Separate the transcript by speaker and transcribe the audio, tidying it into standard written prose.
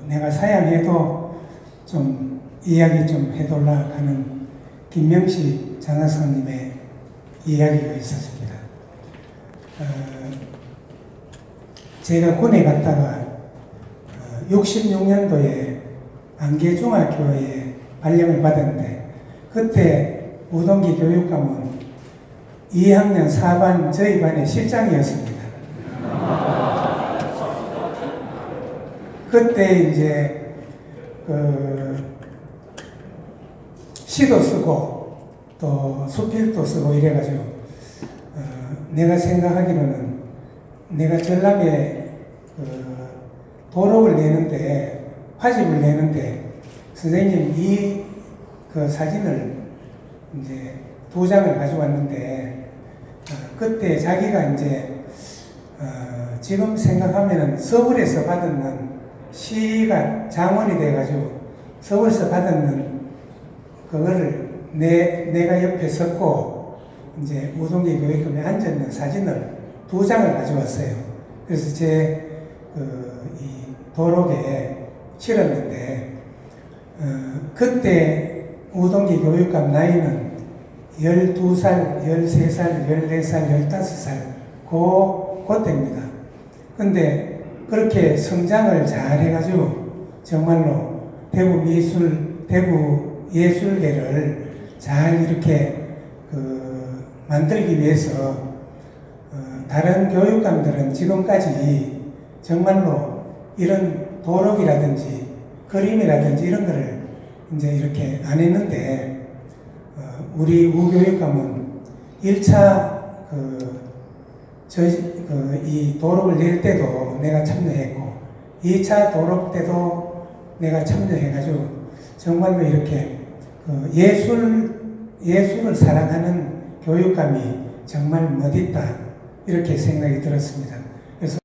Speaker 1: 내가 사양해도 좀 이야기 좀 해달라 하는 김명식 장학사님의 이야기가 있었습니다. 제가 군에 갔다가 66년도에 안개중학교에 발령을 받았는데 그때 우동기 교육감은 2학년 4반 저희 반의 실장이었습니다. 그때 이제 시도 쓰고 또 수필도 쓰고 이래가지고 내가 생각하기로는 내가 전람에 도록을 내는데 화집을 내는데 선생님 이 사진을 이제 2장을 가져왔는데 그때 자기가 이제 지금 생각하면은 서울에서 받은 시가 장원이 돼가지고 서울에서 받은 그거를 내가 옆에 섰고 이제 우동기 교육감에 앉아있는 사진을 2장을 가져왔어요. 그래서 제 이 도록에 실었는데 그때 우동기 교육감 나이는 12살, 13살, 14살, 15살 그때입니다. 근데 그렇게 성장을 잘 해가지고 정말로 대구 예술계를 잘 이렇게 만들기 위해서 다른 교육감들은 지금까지 정말로 이런 도록이라든지 그림이라든지 이런 거를 이제 이렇게 안 했는데 우리 우교육감은 1차 이 도록을 낼 때도 내가 참여했고 2차 도록 때도 내가 참여해가지고 정말로 이렇게 예술을 사랑하는 교육감이 정말 멋있다 이렇게 생각이 들었습니다. 그래서